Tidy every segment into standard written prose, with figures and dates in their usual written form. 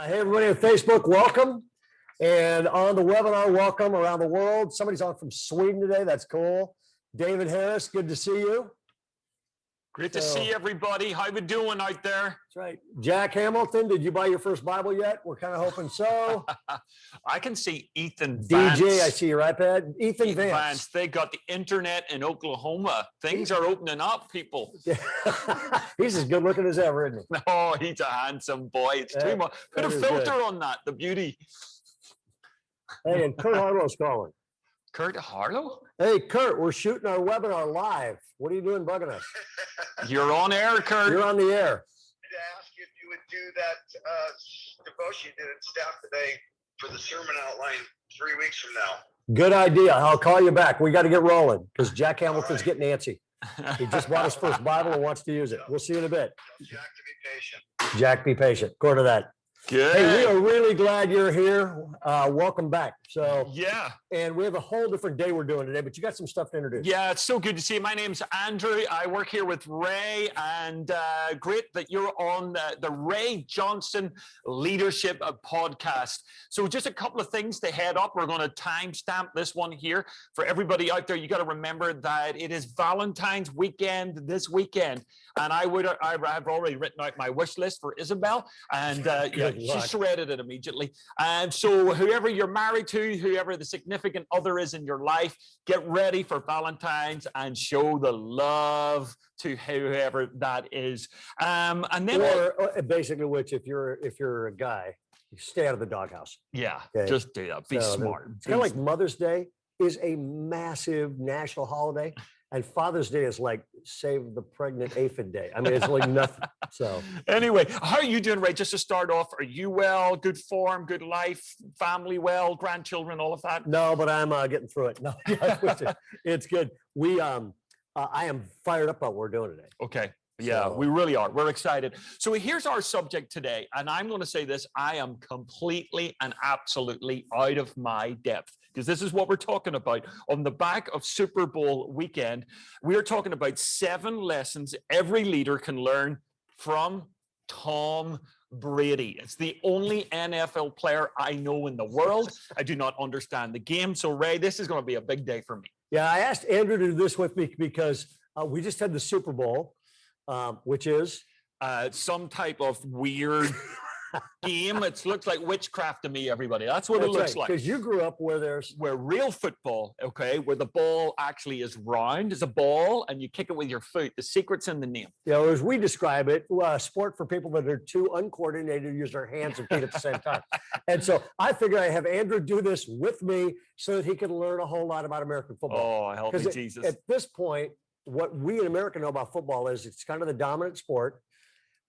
Hey, everybody on Facebook, welcome. And on the webinar, welcome around the world. Somebody's on from Sweden today. That's cool. David Harris, good to see you. Great to see everybody. How we doing out there? That's right. Jack Hamilton, did you buy your first Bible yet? We're kind of hoping so. I can see Ethan Vance. DJ, I see your iPad. Ethan Vance. They got the internet in Oklahoma. Things are opening up, people. He's as good looking as ever, isn't he? Oh, he's a handsome boy. It's too much. Put a filter on that, the beauty. Hey, and Kurt Harlow's calling. Kurt Harlow? Hey, Kurt, we're shooting our webinar live. What are you doing bugging us? You're on air, Kurt. You're on the air. To ask if you would do that devotion you did at staff today for the sermon outline 3 weeks from now. Good idea. I'll call you back. We got to get rolling because Jack Hamilton's getting antsy. He just bought his first Bible and wants to use it. We'll see you in a bit. Tell Jack to be patient. Jack, be patient. Go to that. Good. Hey, we are really glad you're here. Welcome back. So yeah, and we have a whole different day we're doing today, but you got some stuff to introduce. Yeah, it's so good to see you. My name's Andrew. I work here with Ray, and great that you're on the Ray Johnston Leadership Podcast. So just a couple of things to head up. We're going to timestamp this one here for everybody out there. You got to remember that it is Valentine's weekend this weekend, and I've already written out my wish list for Isabel, and she shredded it immediately. And so whoever you're married to, whoever the significant other is in your life, get ready for Valentine's and show the love to whoever that is. And then basically, which if you're a guy, you stay out of the doghouse. Yeah, okay? Just do that. Be smart. It's kind of like Mother's Day is a massive national holiday. And Father's Day is like save the pregnant aphid day. I mean, it's like nothing. So anyway, how are you doing, Ray? Just to start off, are you well? Good form, good life, family well, grandchildren, all of that? No, but I'm getting through it. No, it's good. I am fired up about what we're doing today. Okay. Yeah, we really are. We're excited. So here's our subject today. And I'm going to say this. I am completely and absolutely out of my depth because this is what we're talking about. On the back of Super Bowl weekend, we are talking about 7 lessons every leader can learn from Tom Brady. It's the only NFL player I know in the world. I do not understand the game. So, Ray, this is going to be a big day for me. Yeah, I asked Andrew to do this with me because we just had the Super Bowl. Which is some type of weird game. It looks like witchcraft to me, everybody. That's what it looks like. Because you grew up where real football, okay, where the ball actually is round, is a ball, and you kick it with your foot. The secret's in the name. Yeah, as we describe it, sport for people that are too uncoordinated to use their hands and feet at the same time. And so I figured I have Andrew do this with me so that he can learn a whole lot about American football. Oh, help me, Jesus. At this point, what we in America know about football is it's kind of the dominant sport.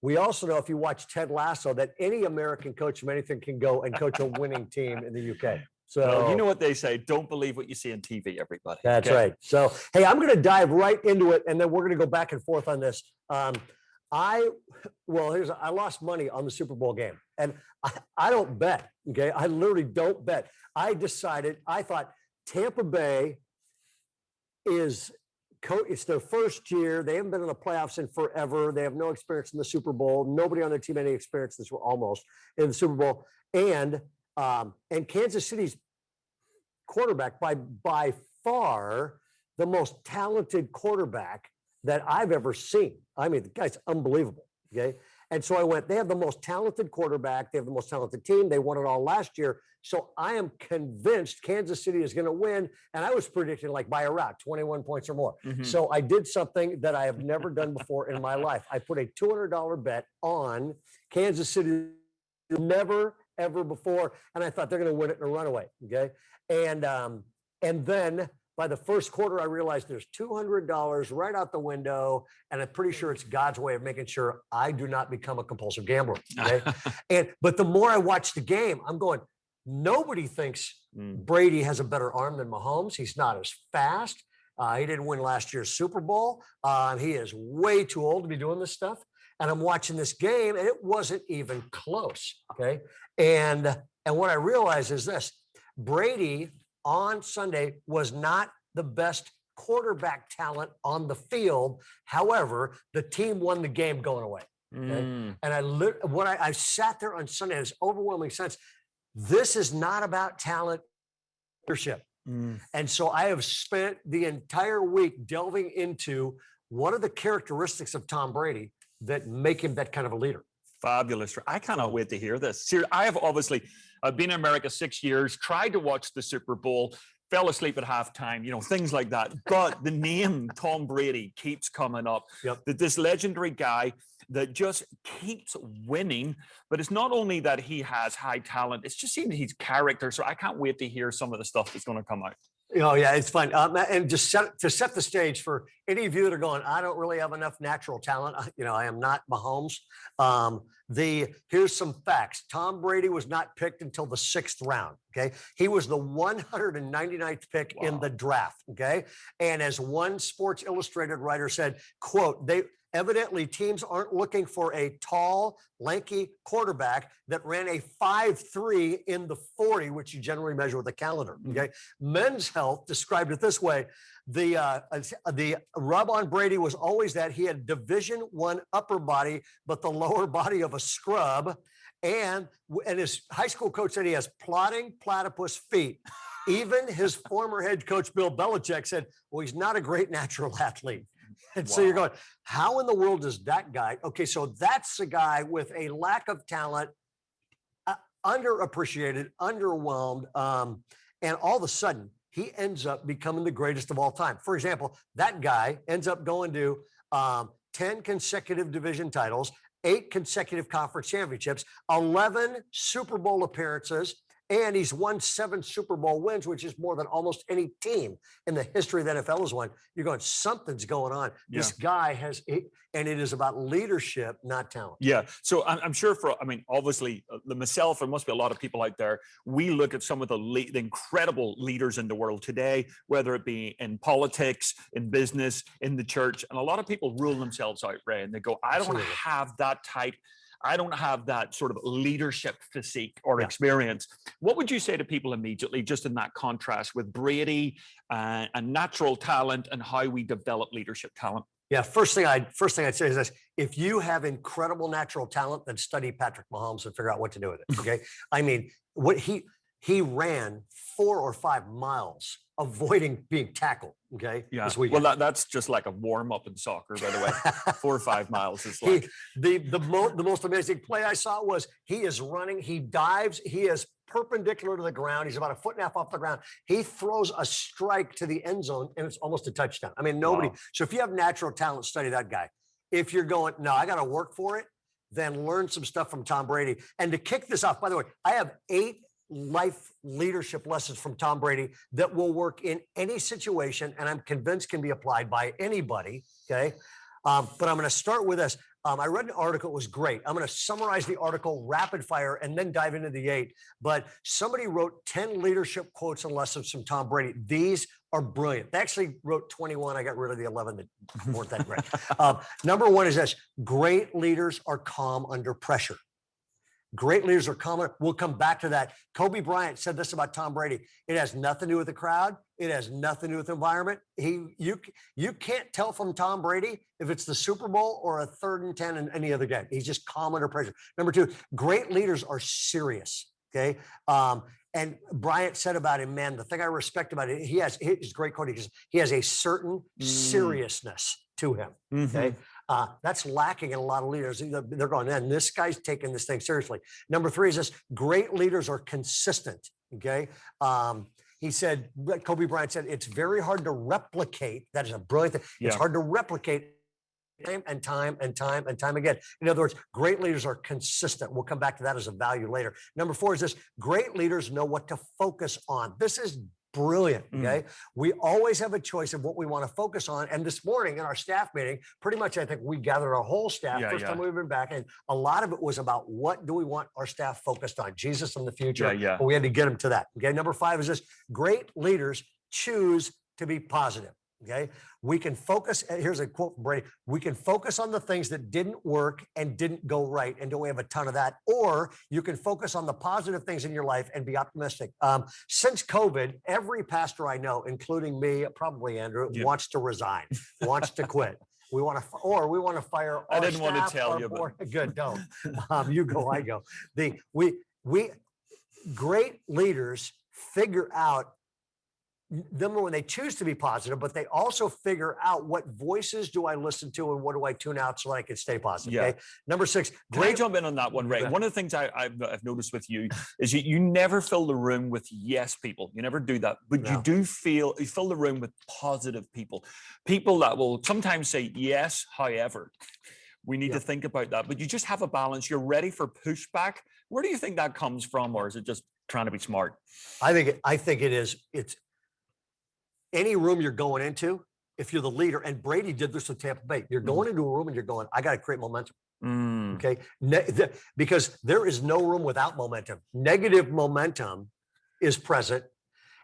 We also know, if you watch Ted Lasso, that any American coach from anything can go and coach a winning team in the UK. So well, you know what they say, don't believe what you see on TV, everybody. That's right. So, hey, I'm going to dive right into it, and then we're going to go back and forth on this. I lost money on the Super Bowl game, and I don't bet, okay? I literally don't bet. I thought Tampa Bay it's their first year. They haven't been in the playoffs in forever. They have no experience in the Super Bowl. Nobody on their team had any experience almost in the Super Bowl. And Kansas City's quarterback, by far the most talented quarterback that I've ever seen. I mean, the guy's unbelievable. Okay. And so I went, they have the most talented quarterback. They have the most talented team. They won it all last year. So I am convinced Kansas City is going to win. And I was predicting like by a route, 21 points or more. Mm-hmm. So I did something that I have never done before in my life. I put a $200 bet on Kansas City, never, ever before. And I thought they're going to win it in a runaway. Okay. And then by the first quarter, I realized there's $200 right out the window, and I'm pretty sure it's God's way of making sure I do not become a compulsive gambler. Okay? But the more I watch the game, I'm going, nobody thinks Brady has a better arm than Mahomes. He's not as fast. He didn't win last year's Super Bowl. He is way too old to be doing this stuff. And I'm watching this game, and it wasn't even close. Okay, and what I realized is this: Brady on Sunday was not the best quarterback talent on the field. However, the team won the game going away. And I sat there on Sunday, this overwhelming sense. This is not about talent, leadership. And so I have spent the entire week delving into what are the characteristics of Tom Brady that make him that kind of a leader. Fabulous. I cannot wait to hear this. I have obviously been in America 6 years, tried to watch the Super Bowl, fell asleep at halftime, things like that. But the name Tom Brady keeps coming up. That this legendary guy that just keeps winning. But it's not only that he has high talent, it's just seeing his character. So I can't wait to hear some of the stuff that's going to come out. Oh, yeah, it's fun. And just to set the stage for any of you that are going, I don't really have enough natural talent. I am not Mahomes. Here's some facts. Tom Brady was not picked until the 6th round. Okay. He was the 199th pick in the draft. Okay. And as one Sports Illustrated writer said, quote, evidently, teams aren't looking for a tall, lanky quarterback that ran a 5.3 in the 40, which you generally measure with a calendar. Okay. Men's Health described it this way. The rub on Brady was always that he had Division I upper body, but the lower body of a scrub. And his high school coach said he has plodding platypus feet. Even his former head coach, Bill Belichick, said, well, he's not a great natural athlete. And so you're going, how in the world does that guy? Okay, so that's a guy with a lack of talent, underappreciated, underwhelmed, and all of a sudden he ends up becoming the greatest of all time. For example, that guy ends up going to 10 consecutive division titles, 8 consecutive conference championships, 11 Super Bowl appearances, and he's won 7 Super Bowl wins, which is more than almost any team in the history of the NFL has won. You're going, something's going on. Yeah. This guy has, and it is about leadership, not talent. Yeah. So I'm sure obviously myself, there must be a lot of people out there. We look at some of the incredible leaders in the world today, whether it be in politics, in business, in the church. And a lot of people rule themselves out, Ray, and they go, I don't have that type. I don't have that sort of leadership physique or experience. What would you say to people immediately, just in that contrast with Brady and natural talent and how we develop leadership talent? Yeah, first thing I'd say is this: if you have incredible natural talent, then study Patrick Mahomes and figure out what to do with it. Okay, I mean, what he ran 4 or 5 miles avoiding being tackled. Okay. Yeah. Well, that's just like a warm up in soccer, by the way. 4 or 5 miles is like the most amazing play I saw was he is running, he dives, he is perpendicular to the ground. He's about 1.5 feet off the ground. He throws a strike to the end zone and it's almost a touchdown. I mean, nobody. Wow. So if you have natural talent, study that guy. If you're going, no, I got to work for it, then learn some stuff from Tom Brady. And to kick this off, by the way, I have 8 life leadership lessons from Tom Brady that will work in any situation, and I'm convinced can be applied by anybody. Okay. But I'm going to start with this. I read an article. It was great. I'm going to summarize the article rapid fire and then dive into the 8. But somebody wrote 10 leadership quotes and lessons from Tom Brady. These are brilliant. They actually wrote 21. I got rid of the 11 that weren't that great. Number 1 is this: great leaders are calm under pressure. Great leaders are calm. We'll come back to that. Kobe Bryant said this about Tom Brady: it has nothing to do with the crowd. It has nothing to do with the environment. You can't tell from Tom Brady if it's the Super Bowl or a 3rd and 10 in any other game. He's just calm under pressure. Number 2, great leaders are serious. Okay. And Bryant said about him, man, the thing I respect about it, his great quote, because he has a certain seriousness to him. Okay. That's lacking in a lot of leaders. They're going, man, this guy's taking this thing seriously. Number 3 is this: great leaders are consistent. Okay. He said, Kobe Bryant said, it's very hard to replicate. That is a brilliant thing. Yeah. It's hard to replicate time and time and time and time again. In other words, great leaders are consistent. We'll come back to that as a value later. Number 4 is this: great leaders know what to focus on. This is brilliant. Okay. We always have a choice of what we want to focus on. And this morning in our staff meeting, pretty much, I think we gathered our whole staff. First time we've been back. And a lot of it was about what do we want our staff focused on? Jesus in the future. But we had to get them to that. Okay. Number 5 is this: great leaders choose to be positive. Okay. We can focus. Here's a quote from Brady: we can focus on the things that didn't work and didn't go right. And don't we have a ton of that? Or you can focus on the positive things in your life and be optimistic. Since COVID, every pastor I know, including me, probably Andrew, wants to resign, wants to quit. we want to fire. I our didn't want to staff, tell our you, but board. Good, don't. You go, I go. We great leaders figure out number when they choose to be positive, but they also figure out what voices do I listen to and what do I tune out so that I can stay positive. Yeah. Okay. Number 6. Can I jump in on that one, Ray? Yeah. One of the things I've noticed with you is you never fill the room with yes people. You never do that, but you fill the room with positive people that will sometimes say yes, however. We need to think about that, but you just have a balance. You're ready for pushback. Where do you think that comes from, or is it just trying to be smart? I think it is. It's any room you're going into. If you're the leader, and Brady did this with Tampa Bay, you're going into a room and you're going, I got to create momentum. Okay, because there is no room without momentum. Negative momentum is present.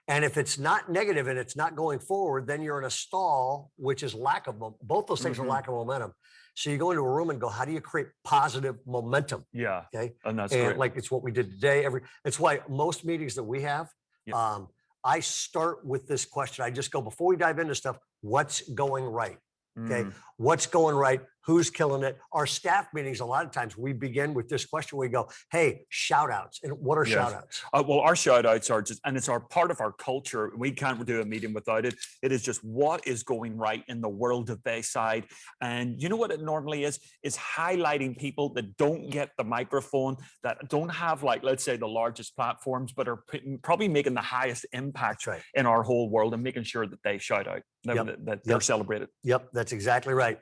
And if it's not negative and it's not going forward, then you're in a stall, which is lack of both those things are lack of momentum. So you go into a room and go, how do you create positive momentum? Yeah. Okay. And that's and great. like it's what we did today. It's why most meetings that we have, I start with this question. I just go before we dive into stuff, what's going right? Okay. What's going right? Who's killing it? Our staff meetings, a lot of times we begin with this question. We go, hey, shout outs. And what are shout outs? Well, our shout outs are just, and it's our part of our culture. We can't do a meeting without it. It is just what is going right in the world of Bayside. And you know what it normally is highlighting people that don't get the microphone, that don't have, like, let's say the largest platforms, but are probably making the highest impact in our whole world, and making sure that they shout out, that they're celebrated. Yep, that's exactly right.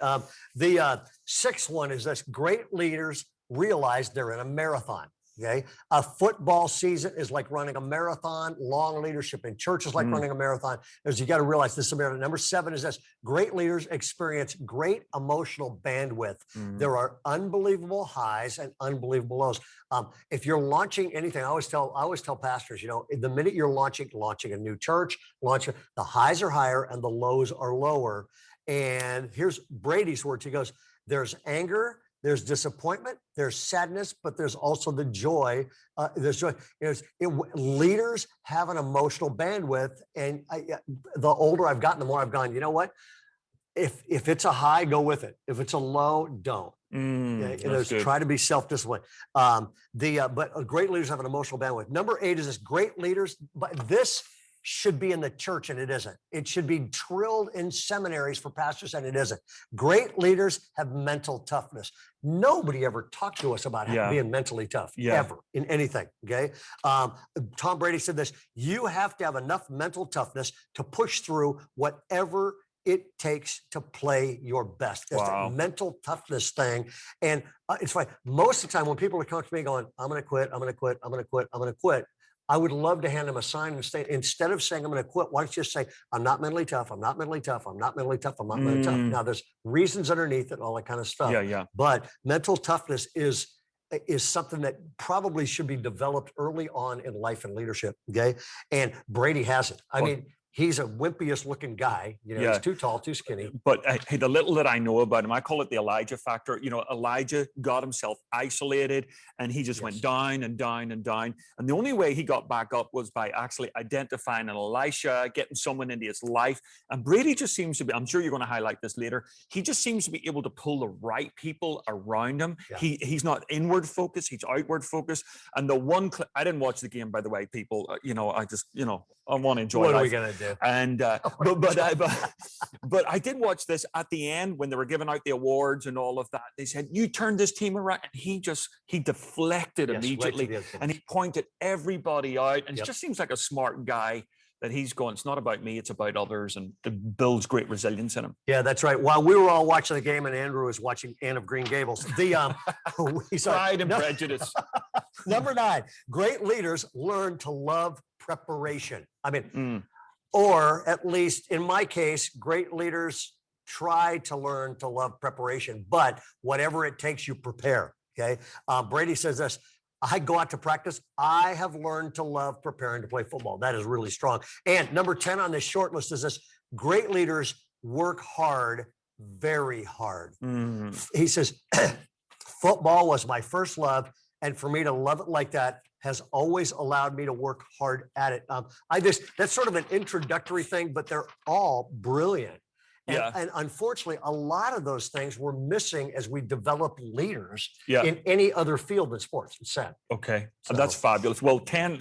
The 6th one is this: great leaders realize they're in a marathon. Okay. A football season is like running a marathon. Long leadership in church is like running a marathon. You got to realize this is a marathon. Number 7 is this: great leaders experience great emotional bandwidth. There are unbelievable highs and unbelievable lows. If you're launching anything, I always tell pastors, the minute you're launching a new church, the highs are higher and the lows are lower. And here's Brady's words. He goes, there's anger, there's disappointment, there's sadness, but there's also the joy. There's joy. Leaders have an emotional bandwidth. And the older I've gotten, the more I've gone, you know what? If it's a high, go with it. If it's a low, don't. Try to be self-disciplined. But great leaders have an emotional bandwidth. Number 8 is this: great leaders, but this should be in the church, and it isn't. It should be drilled in seminaries for pastors, and it isn't. Great leaders have mental toughness. Nobody ever talked to us about being mentally tough, ever, in anything, okay? Tom Brady said this: you have to have enough mental toughness to push through whatever it takes to play your best. That's that mental toughness thing. And it's funny, most of the time when people are coming to me going, I'm going to quit, I'm going to quit, I'm going to quit, I'm going to quit, I would love to hand them a sign and say, instead of saying I'm going to quit, why don't you just say, I'm not mentally tough, I'm not mentally tough, I'm not mentally tough, I'm not mentally tough. Now there's reasons underneath it, all that kind of stuff. But mental toughness is something that probably should be developed early on in life and leadership. Okay. And Brady has it. I mean, he's a wimpiest looking guy. He's too tall, too skinny. But hey, the little that I know about him, I call it the Elijah factor. Elijah got himself isolated, and he just went down and down and down. And the only way he got back up was by actually identifying an Elisha, getting someone into his life. And Brady just seems to be, I'm sure you're going to highlight this later, he just seems to be able to pull the right people around him. He's not inward focused, he's outward focused. And the one, I didn't watch the game, by the way, people, I want to enjoy life. What are we going to do? And but I did watch this at the end when they were giving out the awards and all of that. They said, you turned this team around, and he deflected immediately, and he pointed everybody out, and it just seems like a smart guy, that he's going, it's not about me, it's about others, and it builds great resilience in him. Yeah, that's right. While we were all watching the game and Andrew was watching Anne of Green Gables, Pride and Prejudice. Number 9, great leaders learn to love preparation. I mean, or at least in my case, great leaders try to learn to love preparation, but whatever it takes, you prepare. Okay. Brady says this: I go out to practice. I have learned to love preparing to play football. That is really strong. And number 10 on this short list is this: great leaders work hard, very hard. He says, football was my first love, and for me to love it like that has always allowed me to work hard at it. That's sort of an introductory thing, but they're all brilliant. Yeah. And unfortunately, a lot of those things were missing as we develop leaders Yeah. in any other field than sports. It's sad. Okay, So- that's fabulous. Well, 10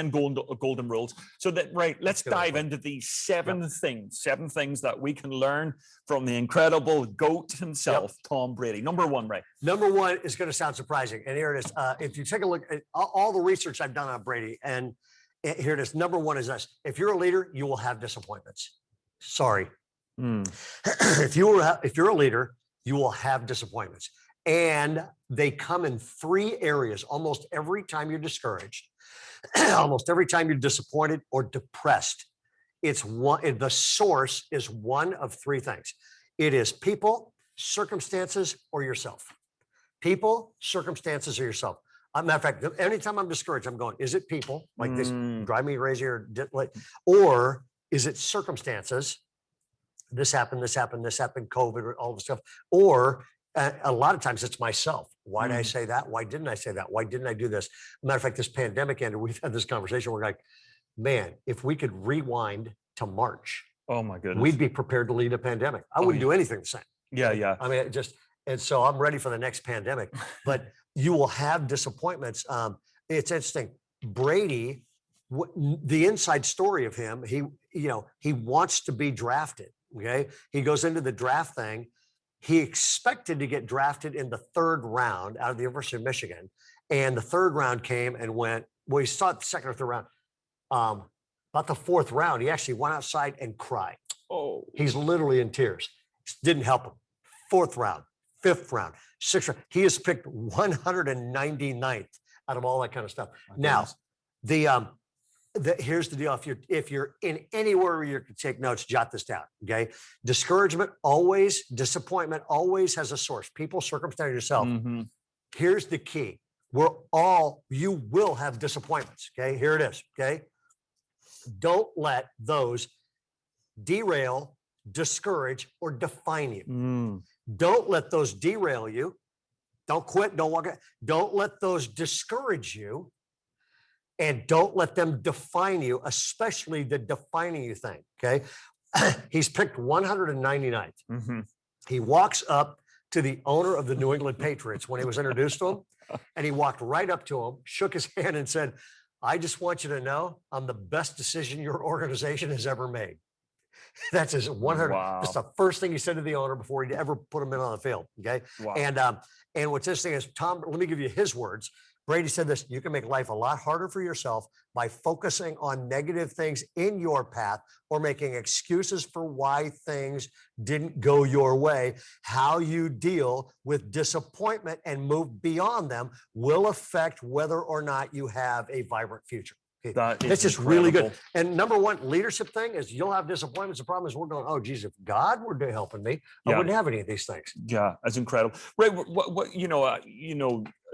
golden rules. So that let's Good dive one. into these seven things that we can learn from the incredible GOAT himself, Tom Brady. Number one, Ray. Number one is going to sound surprising, and here it is. If you take a look at all the research I've done on Brady, and here it is. Number one is this: if you're a leader, you will have disappointments. Sorry. If you're a leader, you will have disappointments. And they come in three areas almost every time you're discouraged, almost every time you're disappointed or depressed. The source is one of three things. It is people, circumstances, or yourself. People, circumstances, or yourself. Matter of fact, anytime I'm discouraged, I'm going, is it people like this drive me crazy or is it circumstances? This happened, COVID, or all the stuff. Or a lot of times it's myself. Why did I say that? Why didn't I say that? Why didn't I do this? Matter of fact, this pandemic ended. We've had this conversation. We're like, man, if we could rewind to March, oh my goodness, we'd be prepared to lead a pandemic. I wouldn't do anything the same. Yeah. I mean, and so I'm ready for the next pandemic. But you will have disappointments. It's interesting. Brady, the inside story of him, he wants to be drafted. Okay. He goes into the draft thing. He expected to get drafted in the third round out of the University of Michigan. And the third round came and went, well, he saw the second or third round. About the fourth round, he actually went outside and cried. Oh, he's literally in tears. Didn't help him. Fourth round, fifth round, sixth round. He is picked 199th out of all that kind of stuff. Now, here's the deal. If you're in anywhere where you can take notes, jot this down. Okay. Discouragement disappointment always has a source. People, circumstance, yourself. Here's the key. You will have disappointments. Okay. Here it is. Okay. Don't let those derail, discourage, or define you. Don't let those derail you. Don't quit. Don't walk out. Don't let those discourage you. And don't let them define you, especially the defining you thing. Okay. He's picked 199th. He walks up to the owner of the New England Patriots when he was introduced to him. And he walked right up to him, shook his hand, and said, I just want you to know I'm the best decision your organization has ever made. That's his 100. Wow. That's the first thing he said to the owner before he ever put him in on the field. Okay. Wow. And what's interesting is Tom, let me give you his words. Brady said this: you can make life a lot harder for yourself by focusing on negative things in your path or making excuses for why things didn't go your way. How you deal with disappointment and move beyond them will affect whether or not you have a vibrant future. It's just really good. And number one leadership thing is you'll have disappointments. The problem is we're going, oh, geez, if God were helping me, I wouldn't have any of these things. Yeah, that's incredible. Right. What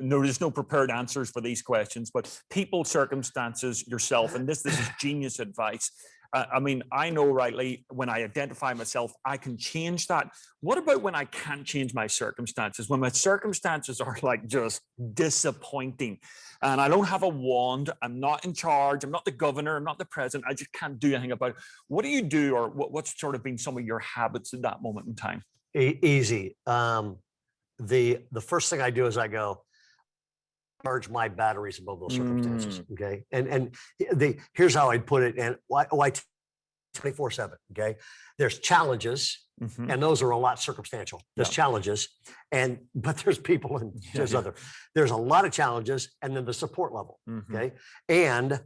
there's no prepared answers for these questions, but people, circumstances, yourself, and this is genius advice. I mean, I know rightly when I identify myself, I can change that. What about when I can't change my circumstances? When my circumstances are like just disappointing and I don't have a wand, I'm not in charge, I'm not the governor, I'm not the president, I just can't do anything about it. What do you do, or what's sort of been some of your habits at that moment in time? Easy. The first thing I do is I go, charge my batteries above those circumstances. Okay. And here's how I'd put it. And why 24/7. Okay. There's challenges, and those are a lot circumstantial. There's challenges, but there's people and there's a lot of challenges, and then the support level. Okay. And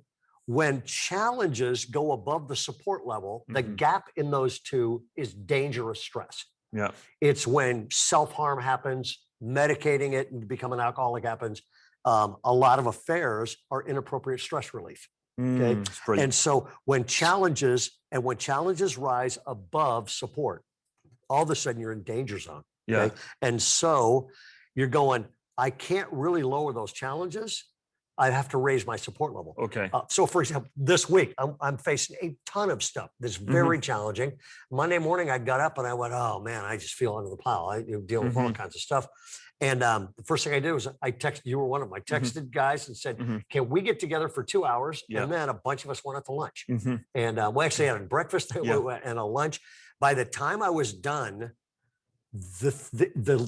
when challenges go above the support level, the gap in those two is dangerous stress. Yeah. It's when self-harm happens, medicating it and become an alcoholic happens. A lot of affairs are inappropriate stress relief. Okay. And so when challenges rise above support, all of a sudden you're in danger zone. Okay? And so you're going, I can't really lower those challenges, I have to raise my support level. Okay. So, for example, this week, I'm facing a ton of stuff that's very challenging. Monday morning, I got up and I went, oh, man, I just feel under the pile. I'm dealing with all kinds of stuff. And the first thing I did was I texted, you were one of them. I texted guys and said, can we get together for 2 hours? And then a bunch of us went out to lunch. And we actually had a breakfast and a lunch. By the time I was done, the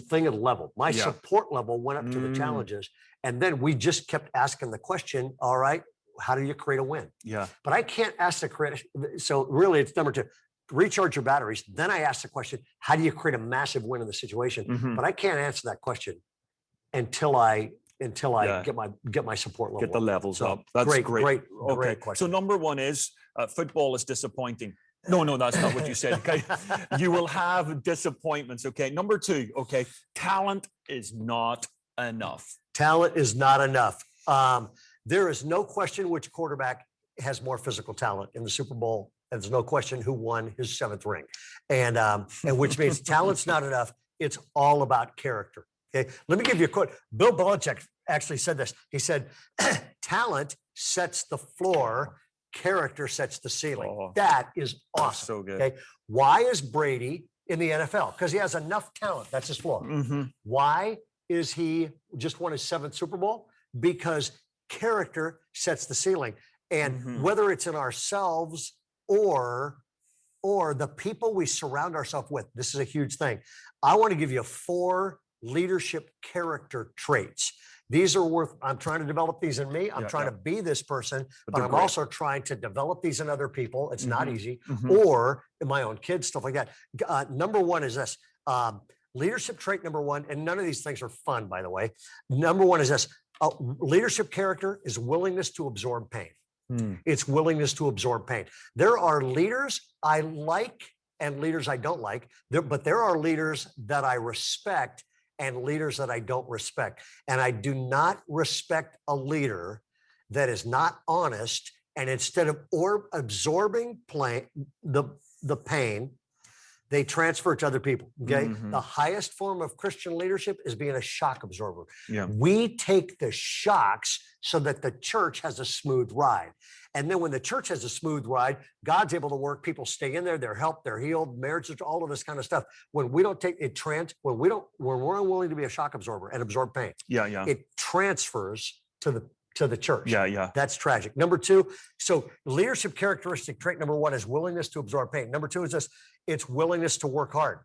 thing had leveled. My support level went up to the challenges. And then we just kept asking the question, all right, how do you create a win? Yeah. But I can't ask the create. So really it's number 2, recharge your batteries. Then I ask the question, how do you create a massive win in the situation? But I can't answer that question until I get my support level. Get the levels up. That's great. Great question. So number 1 is football is disappointing. No, that's not what you said. Okay. You will have disappointments. Okay. Number 2, okay. Talent is not enough. Talent is not enough. There is no question which quarterback has more physical talent in the Super Bowl. And there's no question who won his 7th ring. And which means talent's not enough. It's all about character. Okay. Let me give you a quote. Bill Belichick actually said this. He said, talent sets the floor. Character sets the ceiling. Oh, that is awesome. So good. Okay. Why is Brady in the NFL? Because he has enough talent. That's his floor. Why is he just won his 7th Super Bowl? Because character sets the ceiling. And whether it's in ourselves or the people we surround ourselves with, this is a huge thing. I want to give you 4 leadership character traits. These are I'm trying to develop these in me. I'm trying to be this person, but I'm also trying to develop these in other people. It's not easy. Or in my own kids, stuff like that. Number 1 is this. Leadership trait number 1, and none of these things are fun, by the way. Number 1 is this. Leadership character is willingness to absorb pain. It's willingness to absorb pain. There are leaders I like and leaders I don't like, but there are leaders that I respect and leaders that I don't respect. And I do not respect a leader that is not honest, and instead of absorbing the pain, they transfer it to other people. Okay. The highest form of Christian leadership is being a shock absorber. We take the shocks so that the church has a smooth ride. And then when the church has a smooth ride, God's able to work. People stay in there, they're helped, they're healed, marriages, all of this kind of stuff. When we don't take it, when we're unwilling to be a shock absorber and absorb pain, it transfers to the church. That's tragic. Number 2, so leadership characteristic trait number 1 is willingness to absorb pain. Number 2 is this. It's willingness to work hard.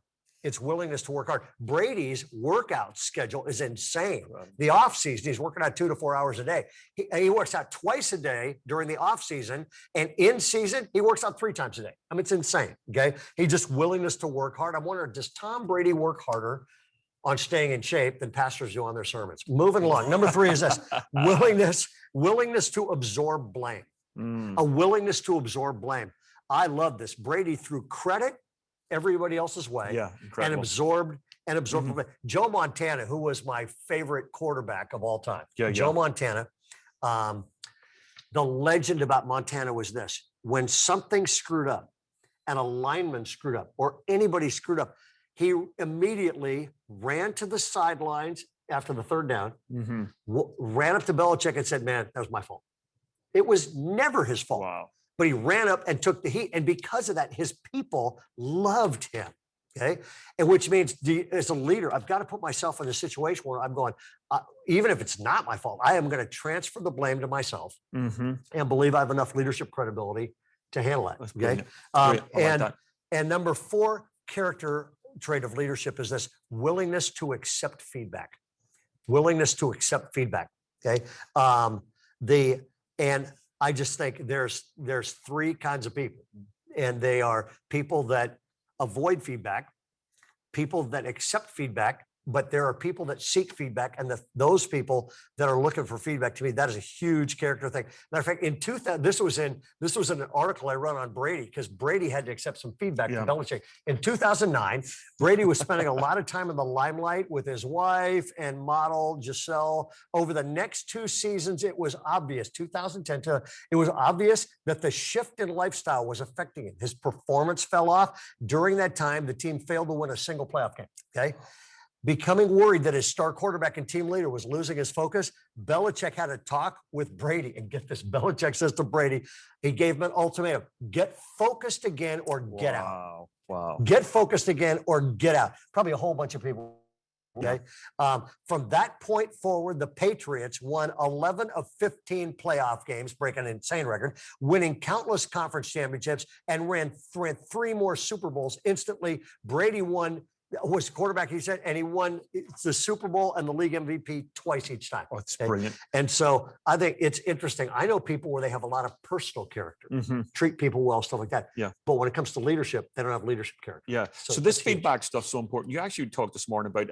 It's willingness to work hard. Brady's workout schedule is insane. The off season, he's working out 2 to 4 hours a day. He works out twice a day during the off season, and in season, he works out 3 times a day. I mean, it's insane. Okay. He just willingness to work hard. I'm wondering, does Tom Brady work harder on staying in shape than pastors do on their sermons? Moving along. Number 3 is this. Willingness to absorb blame. A willingness to absorb blame. I love this. Brady threw credit everybody else's way and absorbed Joe Montana, who was my favorite quarterback of all time. Joe Montana. The legend about Montana was this. When something screwed up, and a lineman screwed up, or anybody screwed up, he immediately ran to the sidelines after the 3rd down, ran up to Belichick and said, man, that was my fault. It was never his fault. Wow. But he ran up and took the heat. And because of that, his people loved him. Okay. And which means as a leader, I've got to put myself in a situation where I'm going, even if it's not my fault, I am going to transfer the blame to myself and believe I have enough leadership credibility to handle it. Okay. And number 4 character trait of leadership is this willingness to accept feedback. Willingness to accept feedback. Okay. And I just think there's 3 kinds of people, and they are people that avoid feedback, people that accept feedback, but there are people that seek feedback, and those people that are looking for feedback, to me, that is a huge character thing. Matter of fact, in 2000, this was in an article I wrote on Brady, because Brady had to accept some feedback from Belichick. In 2009, Brady was spending a lot of time in the limelight with his wife and model Giselle. Over the next 2 seasons, it was obvious. 2010, it was obvious that the shift in lifestyle was affecting him. His performance fell off. During that time, the team failed to win a single playoff game. Okay. becoming worried that his star quarterback and team leader was losing his focus, Belichick had a talk with Brady. And get this, Belichick says to Brady, he gave him an ultimatum: get focused again or get out. Wow. Get focused again or get out. Probably a whole bunch of people. Okay. From that point forward, the Patriots won 11 of 15 playoff games, breaking an insane record, winning countless conference championships, and ran 3 more Super Bowls instantly. Brady was quarterback, he said, and he won the Super Bowl and the league MVP twice each time. Oh, it's brilliant. And so I think it's interesting. I know people where they have a lot of personal character, treat people well, stuff like that. Yeah. But when it comes to leadership, they don't have leadership character. Yeah. So this feedback stuff's so important. You actually talked this morning about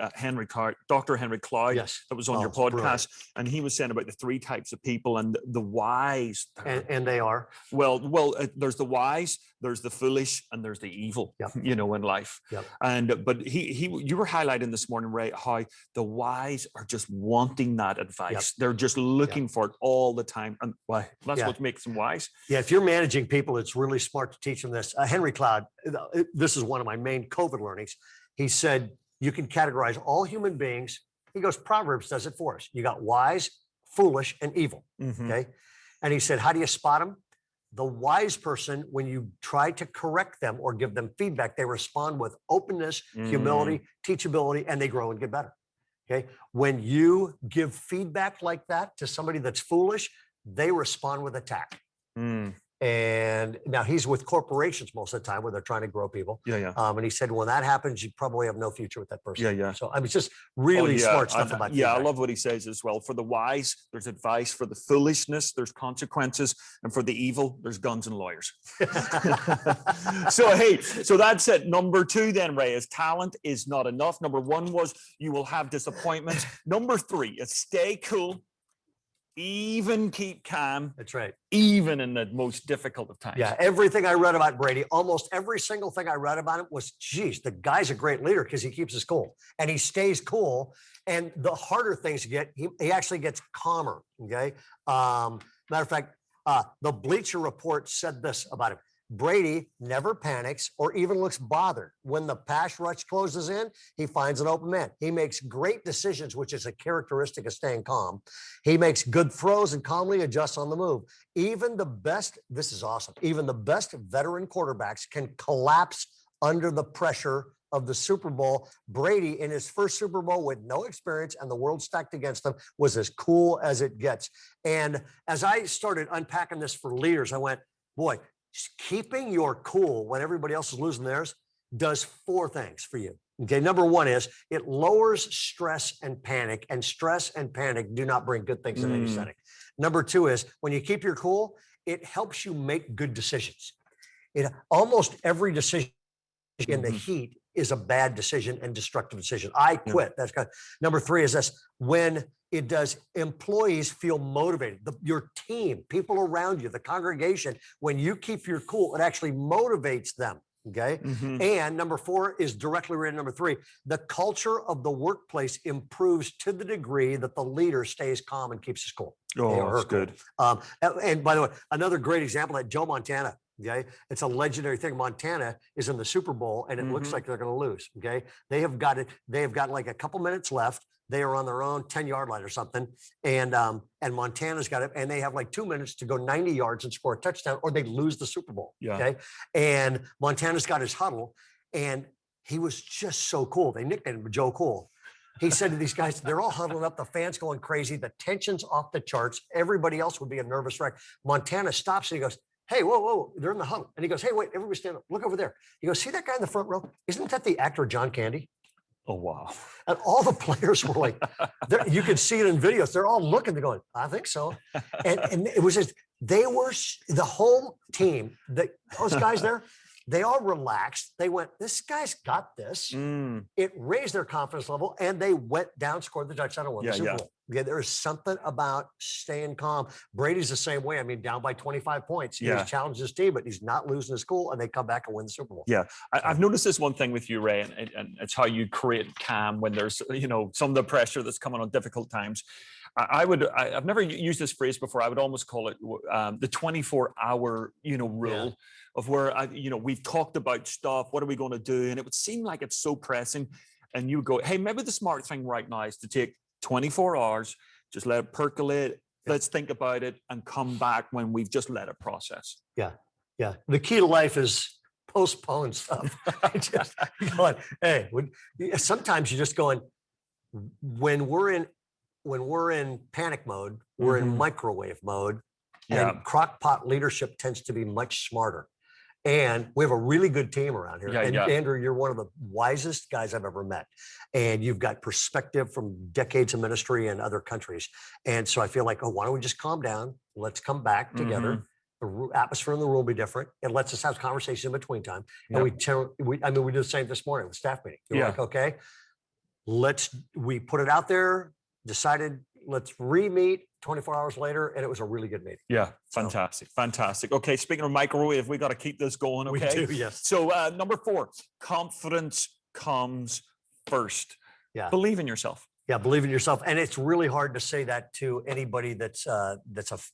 Dr. Henry Cloud, yes, that was on your podcast, brilliant. And he was saying about the 3 types of people and the wise. And they are. Well, there's the wise, there's the foolish, and there's the evil. Yep. In life. Yep. But you were highlighting this morning, Ray, how the wise are just wanting that advice. Yep. They're just looking for it all the time. And that's what makes them wise. Yeah, if you're managing people, it's really smart to teach them this. Henry Cloud, this is one of my main COVID learnings. He said, you can categorize all human beings. He goes, Proverbs does it for us. You got wise, foolish, and evil. Okay. And he said, how do you spot them? The wise person, when you try to correct them or give them feedback, they respond with openness, humility, teachability, and they grow and get better. Okay. When you give feedback like that to somebody that's foolish, they respond with attack. And now he's with corporations most of the time where they're trying to grow people. And he said, when that happens, you probably have no future with that person. So I mean, it's just really smart stuff about feedback. I love what he says as well. For the wise, there's advice. For the foolishness, there's consequences. And for the evil, there's guns and lawyers. So that's it. Number 2 then, Ray, is talent is not enough. Number 1 was you will have disappointments. Number 3 is stay cool. Even keep calm. That's right. Even in the most difficult of times. Yeah, everything I read about Brady, almost every single thing I read about him was, geez, the guy's a great leader because he keeps his cool and he stays cool. And the harder things get, he actually gets calmer. Okay. Matter of fact, the Bleacher Report said this about him: Brady never panics or even looks bothered. When the pass rush closes in, he finds an open man. He makes great decisions, which is a characteristic of staying calm. He makes good throws and calmly adjusts on the move. Even the best, this is awesome, even the best veteran quarterbacks can collapse under the pressure of the Super Bowl. Brady, in his first Super Bowl with no experience and the world stacked against him, was as cool as it gets. And as I started unpacking this for leaders, I went, boy, keeping your cool when everybody else is losing theirs does 4 things for you. Okay. Number 1 is it lowers stress and panic, and stress and panic do not bring good things in any setting. Number 2 is when you keep your cool, it helps you make good decisions. Almost every decision in the heat is a bad decision and destructive decision. I quit. That's kind of, number 3 is this: when it does employees feel motivated, your team, people around you, the congregation, when you keep your cool, it actually motivates them. Okay. And number 4 is directly related to number 3. The culture of the workplace improves to the degree that the leader stays calm and keeps his cool. Oh, that's good. And by the way, another great example at Joe Montana. Okay. It's a legendary thing. Montana is in the Super Bowl and it looks like they're going to lose. Okay. They have got like a couple minutes left. They are on their own 10-yard line or something. And Montana's got it. And they have like 2 minutes to go 90 yards and score a touchdown, or they lose the Super Bowl. Okay. And Montana's got his huddle, and he was just so cool. They nicknamed him Joe Cool. He said to these guys, they're all huddled up, the fans going crazy, the tension's off the charts. Everybody else would be a nervous wreck. Montana stops and he goes, hey, whoa, they're in the huddle. And he goes, hey, wait, everybody stand up. Look over there. He goes, see that guy in the front row? Isn't that the actor John Candy? Oh, wow. And all the players were like, you could see it in videos. They're all looking, they're going, I think so. And it was just, they were, the whole team, those guys there, they all relaxed. They went, this guy's got this. It raised their confidence level, and they went down, scored the touchdown, and won the Super Bowl. Yeah, there is something about staying calm. Brady's the same way. I mean, down by 25 points. He's challenged his team, but he's not losing his cool, and they come back and win the Super Bowl. Yeah, I've noticed this one thing with you, Ray, and it's how you create calm when there's, some of the pressure that's coming on difficult times. I've never used this phrase before. I would almost call it the 24-hour, rule of where, we've talked about stuff. What are we going to do? And it would seem like it's so pressing. and you go, hey, maybe the smart thing right now is to take 24 hours, just let it percolate. Let's think about it and come back when we've just let it process. Yeah. Yeah. The key to life is postpone stuff. Just going, hey, sometimes you're just going, when we're in panic mode, we're in microwave mode, and crock pot leadership tends to be much smarter. And we have a really good team around here. And Andrew, you're one of the wisest guys I've ever met. And you've got perspective from decades of ministry in other countries. And so I feel like, why don't we just calm down? Let's come back together. The atmosphere in the room will be different. It lets us have conversations in between time. And we do the same this morning with staff meeting. You're like, okay, we put it out there, decided, let's re-meet 24 hours later, and it was a really good meeting. Yeah, fantastic, fantastic. Okay, speaking of microwave, we got to keep this going, okay? We do, yes. So number 4, confidence comes first. Yeah. Believe in yourself. Yeah, believe in yourself. And it's really hard to say that to anybody that's a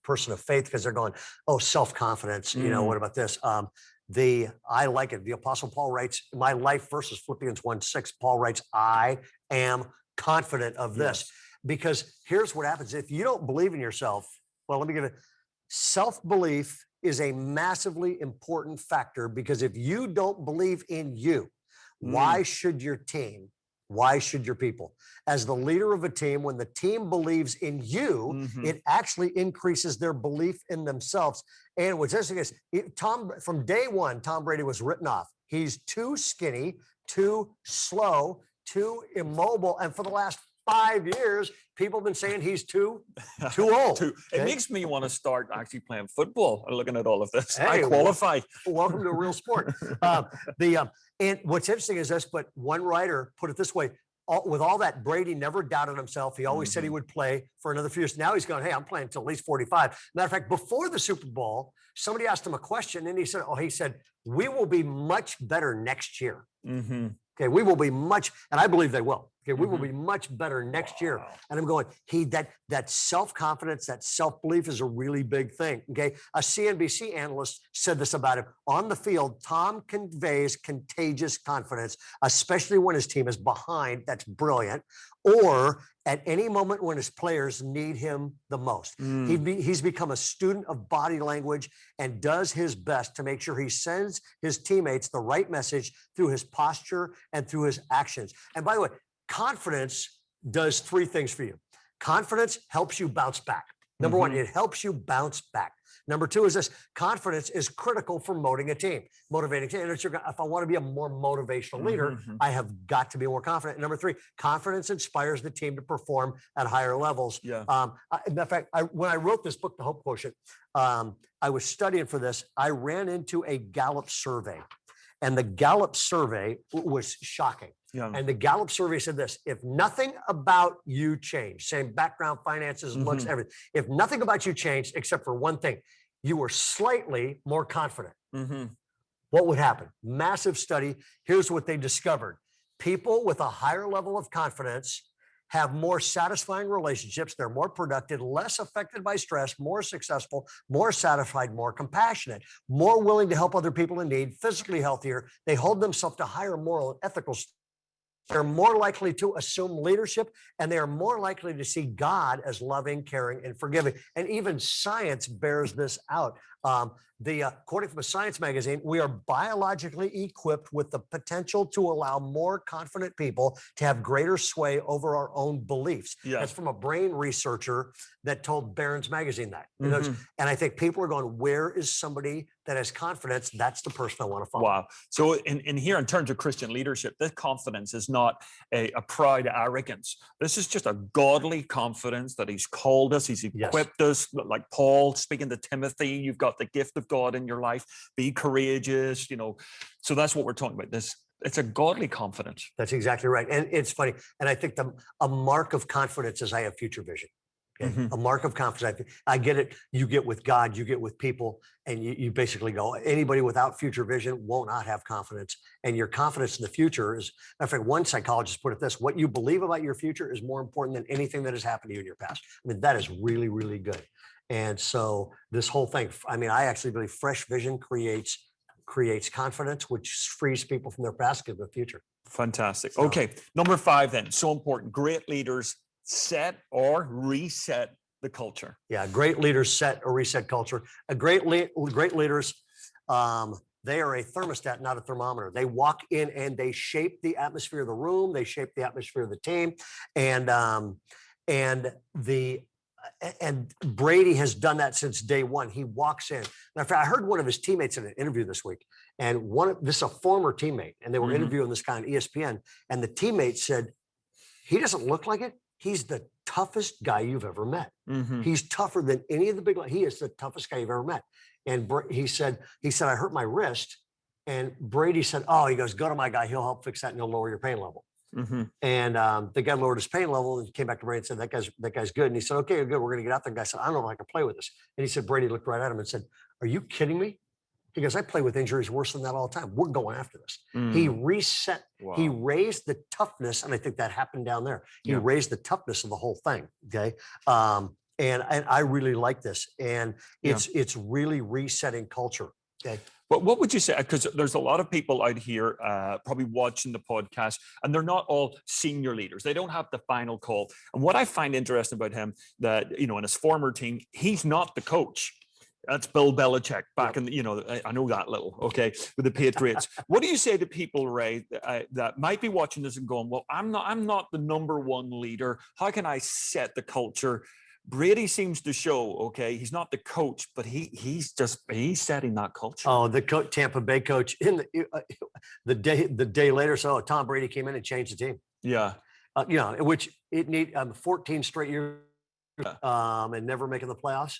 person of faith, because they're going, oh, self-confidence, what about this? I like it. The Apostle Paul writes, my life versus Philippians 1:6, Paul writes, I am confident of this. Yes. Because here's what happens. If you don't believe in yourself, well, let me give it. Self-belief is a massively important factor, because if you don't believe in you, why should your team? Why should your people? As the leader of a team, when the team believes in you, it actually increases their belief in themselves. And what's interesting is from day one, Tom Brady was written off. He's too skinny, too slow, too immobile. And for the last 5 years, people have been saying he's too old. It makes me want to start actually playing football looking at all of this. Hey, I qualify. Welcome to a real sport. And what's interesting is this, but one writer put it this way, with all that, Brady never doubted himself. He always said he would play for another few years. Now he's going, hey, I'm playing until at least 45. Matter of fact, before the Super Bowl, somebody asked him a question, and he said, we will be much better next year. Okay, we will be much, and I believe they will. Okay, we will be much better next year. And I'm going, that self-confidence, that self-belief is a really big thing. Okay, a CNBC analyst said this about him. On the field, Tom conveys contagious confidence, especially when his team is behind. That's brilliant. Or at any moment when his players need him the most. He's become a student of body language and does his best to make sure he sends his teammates the right message through his posture and through his actions. And by the way, confidence does 3 things for you. Confidence helps you bounce back. Number 1, it helps you bounce back. Number 2 is this: confidence is critical for motivating a team. And if I want to be a more motivational leader, I have got to be more confident. And number 3, confidence inspires the team to perform at higher levels. In fact, when I wrote this book, The Hope Quotient, I was studying for this. I ran into a Gallup survey, and the Gallup survey was shocking. And the Gallup survey said this: if nothing about you changed, same background, finances, looks, everything, if nothing about you changed except for one thing, you were slightly more confident, what would happen? Massive study. Here's what they discovered. People with a higher level of confidence have more satisfying relationships. They're more productive, less affected by stress, more successful, more satisfied, more compassionate, more willing to help other people in need, physically healthier. They hold themselves to higher moral and ethical standards. They're more likely to assume leadership, and they are more likely to see God as loving, caring, and forgiving. And even science bears this out. According from a science magazine, we are biologically equipped with the potential to allow more confident people to have greater sway over our own beliefs. That's from a brain researcher that told Barron's magazine that. And I think people are going, where is somebody that has confidence? That's the person I want to follow. Wow. So in here, in terms of Christian leadership, this confidence is not a proud arrogance. This is just a godly confidence that he's called us, he's equipped us, like Paul speaking to Timothy, you've got the gift of God in your life, be courageous, so that's what we're talking about. It's a godly confidence. That's exactly right. And it's funny. And I think a mark of confidence is I have future vision. Okay? A mark of confidence. I get it. You get with God, you get with people, and you basically go, anybody without future vision will not have confidence. And your confidence in the future is, in fact, one psychologist put it this: what you believe about your future is more important than anything that has happened to you in your past. I mean, that is really, really good. And so this whole thing, I actually believe fresh vision creates confidence, which frees people from their past to the future. Fantastic. So- Okay, number 5 then. So important. Great leaders set or reset the culture. Yeah, great leaders set or reset culture. Great leaders, they are a thermostat, not a thermometer. They walk in and they shape the atmosphere of the room. They shape the atmosphere of the team, and Brady has done that since day one. He walks in. Matter of fact, I heard one of his teammates in an interview this week, and this is a former teammate, and they were interviewing this guy on ESPN, and the teammate said, "He doesn't look like it. He's the toughest guy you've ever met. He's tougher than any of the big. He is the toughest guy you've ever met." And he said, "I hurt my wrist." And Brady said, "Oh," he goes, "Go to my guy. He'll help fix that, and he'll lower your pain level." And the guy lowered his pain level and came back to Brady and said, that guy's good. And he said, "Okay, good. We're going to get out there." The guy said, "I don't know if I can play with this." And he said, Brady looked right at him and said, "Are you kidding me?" He goes, "I play with injuries worse than that all the time. We're going after this." He reset, he raised the toughness. And I think that happened down there. He raised the toughness of the whole thing. Okay. And I really like this. And it's really resetting culture. Okay. But what would you say? Because there's a lot of people out here probably watching the podcast, and they're not all senior leaders. They don't have the final call. And what I find interesting about him, that, in his former team, he's not the coach. That's Bill Belichick back in, I know that little, okay, with the Patriots. What do you say to people, Ray, that might be watching this and going, "Well, I'm not the number one leader. How can I set the culture?" Brady seems to show, okay, he's not the coach, but he's setting that culture. Oh, the Tampa Bay coach in the day later. So Tom Brady came in and changed the team. Yeah. Which it need 14 straight years and never making the playoffs.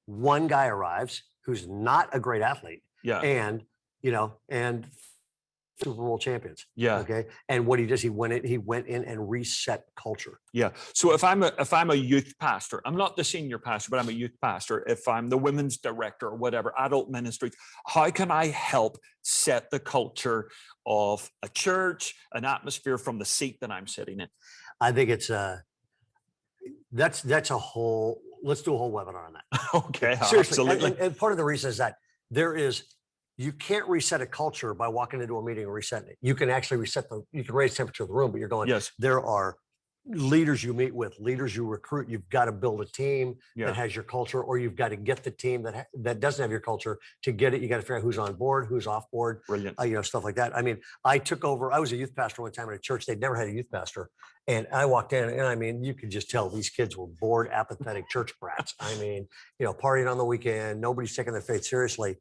One guy arrives who's not a great athlete. Yeah. And Super Bowl champions. Yeah. Okay. And what he does, he went in and reset culture. Yeah. So if I'm a youth pastor, I'm not the senior pastor, but I'm a youth pastor. If I'm the women's director or whatever, adult ministries, how can I help set the culture of a church, an atmosphere from the seat that I'm sitting in? I think it's let's do a whole webinar on that. Okay. Seriously. Absolutely. And part of the reason is that you can't reset a culture by walking into a meeting and resetting it. You can actually you can raise the temperature of the room, but you're going, yes, there are leaders you meet with, leaders you recruit. You've got to build a team that has your culture, or you've got to get the team that doesn't have your culture. To get it, you got to figure out who's on board, who's off board. Brilliant. Stuff like that. I mean, I took over. I was a youth pastor one time at a church. They'd never had a youth pastor. And I walked in, and I mean, you could just tell these kids were bored, apathetic church brats. I mean, partying on the weekend, nobody's taking their faith seriously.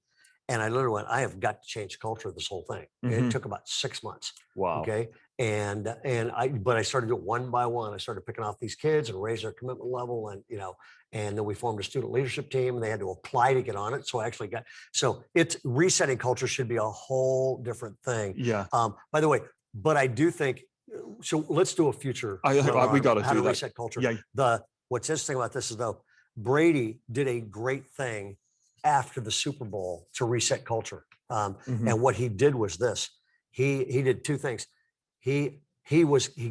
And I literally went, I have got to change the culture of this whole thing. And it took about 6 months. Wow. Okay. But I started doing it one by one. I started picking off these kids and raise their commitment level. And then we formed a student leadership team, and they had to apply to get on it. So I actually it's resetting culture should be a whole different thing. Yeah. By the way, but I do think, so let's do a future. We got to how do to that. reset culture. Yeah. What's interesting about this is, though, Brady did a great thing after the Super Bowl to reset culture. And what he did was this. He did two things. He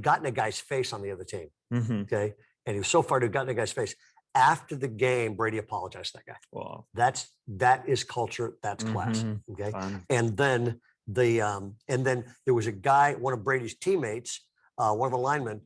got in a guy's face on the other team. Okay. And he was so far to got in a guy's face. After the game, Brady apologized to that guy. Wow. That is culture. That's class. Okay. And then there was a guy, one of Brady's teammates, one of the linemen,